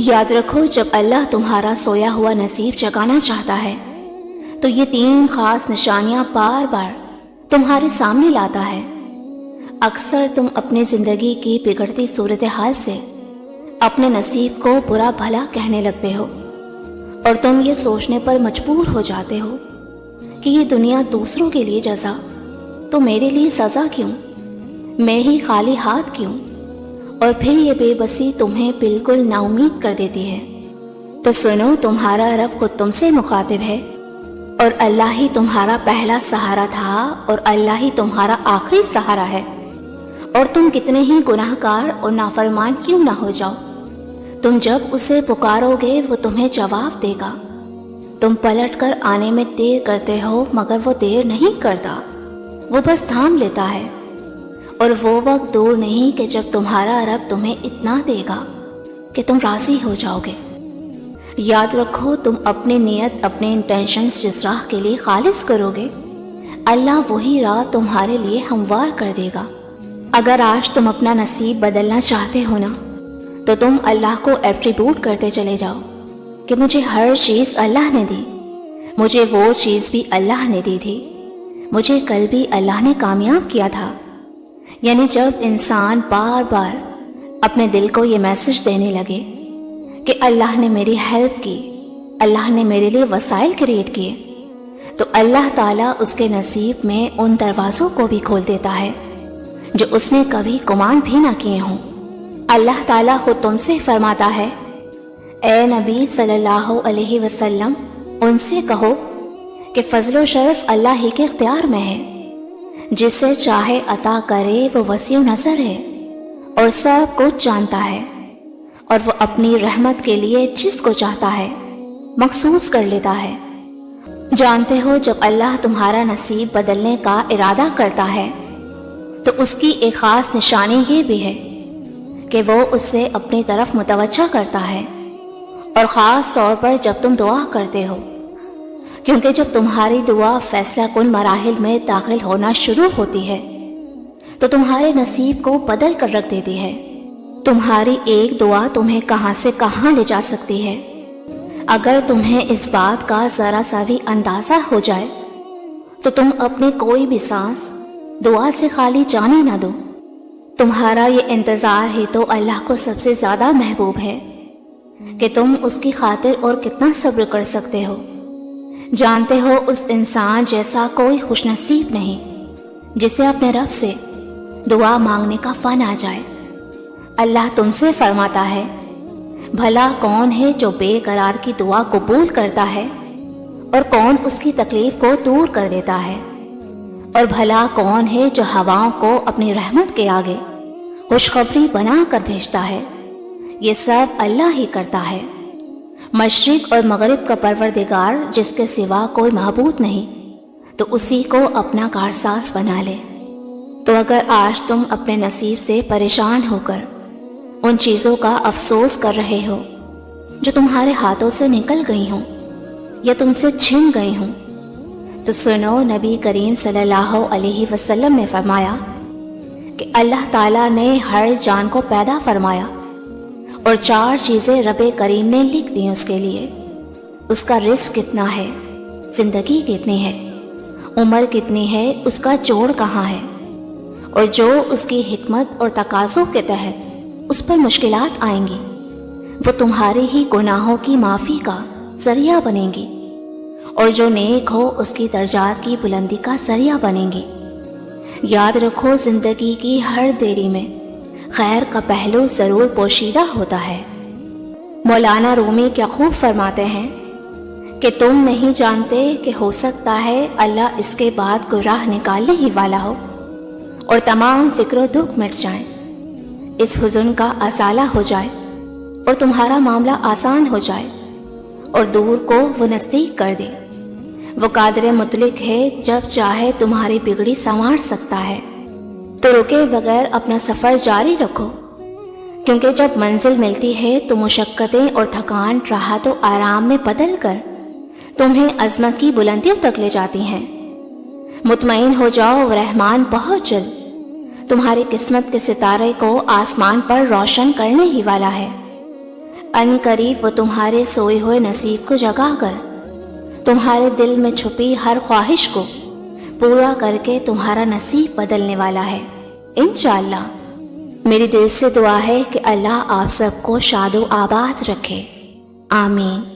یاد رکھو، جب اللہ تمہارا سویا ہوا نصیب جگانا چاہتا ہے تو یہ 3 خاص نشانیاں بار بار تمہارے سامنے لاتا ہے۔ اکثر تم اپنی زندگی کی بگڑتی صورتحال سے اپنے نصیب کو برا بھلا کہنے لگتے ہو، اور تم یہ سوچنے پر مجبور ہو جاتے ہو کہ یہ دنیا دوسروں کے لیے جزا تو میرے لیے سزا کیوں، میں ہی خالی ہاتھ کیوں؟ اور پھر یہ بے بسی تمہیں بالکل نا امید کر دیتی ہے۔ تو سنو، تمہارا رب خود تم سے مخاطب ہے، اور اللہ ہی تمہارا پہلا سہارا تھا اور اللہ ہی تمہارا آخری سہارا ہے۔ اور تم کتنے ہی گناہ گار اور نافرمان کیوں نہ ہو جاؤ، تم جب اسے پکارو گے وہ تمہیں جواب دے گا۔ تم پلٹ کر آنے میں دیر کرتے ہو، مگر وہ دیر نہیں کرتا، وہ بس تھام لیتا ہے۔ اور وہ وقت دور نہیں کہ جب تمہارا رب تمہیں اتنا دے گا کہ تم راضی ہو جاؤ گے۔ یاد رکھو، تم اپنی نیت، اپنے انٹینشنز جس راہ کے لیے خالص کرو گے، اللہ وہی راہ تمہارے لیے ہموار کر دے گا۔ اگر آج تم اپنا نصیب بدلنا چاہتے ہو نا، تو تم اللہ کو ایٹریبیوٹ کرتے چلے جاؤ کہ مجھے ہر چیز اللہ نے دی، مجھے وہ چیز بھی اللہ نے دی تھی، مجھے کل بھی اللہ نے کامیاب کیا تھا۔ یعنی جب انسان بار بار اپنے دل کو یہ میسج دینے لگے کہ اللہ نے میری ہیلپ کی، اللہ نے میرے لیے وسائل کریٹ کیے، تو اللہ تعالیٰ اس کے نصیب میں ان دروازوں کو بھی کھول دیتا ہے جو اس نے کبھی گمان بھی نہ کیے ہوں۔ اللہ تعالیٰ خود تم سے فرماتا ہے، اے نبی صلی اللہ علیہ وسلم، ان سے کہو کہ فضل و شرف اللہ ہی کے اختیار میں ہے، جس سے چاہے عطا کرے، وہ وسیع نظر ہے اور سب کچھ جانتا ہے، اور وہ اپنی رحمت کے لیے جس کو چاہتا ہے مخصوص کر لیتا ہے۔ جانتے ہو، جب اللہ تمہارا نصیب بدلنے کا ارادہ کرتا ہے تو اس کی ایک خاص نشانی یہ بھی ہے کہ وہ اس سے اپنی طرف متوجہ کرتا ہے، اور خاص طور پر جب تم دعا کرتے ہو، کیونکہ جب تمہاری دعا فیصلہ کن مراحل میں داخل ہونا شروع ہوتی ہے تو تمہارے نصیب کو بدل کر رکھ دیتی ہے۔ تمہاری ایک دعا تمہیں کہاں سے کہاں لے جا سکتی ہے۔ اگر تمہیں اس بات کا ذرا سا بھی اندازہ ہو جائے تو تم اپنی کوئی بھی سانس دعا سے خالی جانے نہ دو۔ تمہارا یہ انتظار ہی تو اللہ کو سب سے زیادہ محبوب ہے کہ تم اس کی خاطر اور کتنا صبر کر سکتے ہو۔ جانتے ہو، اس انسان جیسا کوئی خوش نصیب نہیں جسے اپنے رب سے دعا مانگنے کا فن آ جائے۔ اللہ تم سے فرماتا ہے، بھلا کون ہے جو بے قرار کی دعا قبول کرتا ہے، اور کون اس کی تکلیف کو دور کر دیتا ہے، اور بھلا کون ہے جو ہواؤں کو اپنی رحمت کے آگے خوشخبری بنا کر بھیجتا ہے۔ یہ سب اللہ ہی کرتا ہے۔ مشرق اور مغرب کا پروردگار، جس کے سوا کوئی معبود نہیں، تو اسی کو اپنا کارساز بنا لے۔ تو اگر آج تم اپنے نصیب سے پریشان ہو کر ان چیزوں کا افسوس کر رہے ہو جو تمہارے ہاتھوں سے نکل گئی ہوں یا تم سے چھن گئی ہوں، تو سنو، نبی کریم صلی اللہ علیہ وسلم نے فرمایا کہ اللہ تعالیٰ نے ہر جان کو پیدا فرمایا اور 4 چیزیں رب کریم نے لکھ دی اس کے لیے۔ اس کا رزق کتنا ہے، زندگی کتنی ہے، عمر کتنی ہے، اس کا جوڑ کہاں ہے، اور جو اس کی حکمت اور تقاضوں کے تحت اس پر مشکلات آئیں گی، وہ تمہاری ہی گناہوں کی معافی کا ذریعہ بنیں گی، اور جو نیک ہو اس کی درجات کی بلندی کا ذریعہ بنیں گی۔ یاد رکھو، زندگی کی ہر دیری میں خیر کا پہلو ضرور پوشیدہ ہوتا ہے۔ مولانا رومی کیا خوب فرماتے ہیں کہ تم نہیں جانتے کہ ہو سکتا ہے اللہ اس کے بعد کوئی راہ نکالنے ہی والا ہو اور تمام فکر و دکھ مٹ جائیں، اس حزن کا ازالہ ہو جائے اور تمہارا معاملہ آسان ہو جائے اور دور کو وہ نزدیک کر دے۔ وہ قادر مطلق ہے، جب چاہے تمہاری بگڑی سنوار سکتا ہے۔ تو رکے بغیر اپنا سفر جاری رکھو، کیونکہ جب منزل ملتی ہے تو مشقتیں اور تھکان راحت و آرام میں بدل کر تمہیں عظمت کی بلندیوں تک لے جاتی ہیں۔ مطمئن ہو جاؤ، رحمان بہت جلد تمہاری قسمت کے ستارے کو آسمان پر روشن کرنے ہی والا ہے۔ ان قریب وہ تمہارے سوئے ہوئے نصیب کو جگا کر تمہارے دل میں چھپی ہر خواہش کو پورا کر کے تمہارا نصیب بدلنے والا ہے انشاءاللہ۔ میری دل سے دعا ہے کہ اللہ آپ سب کو شاد و آباد رکھے، آمین۔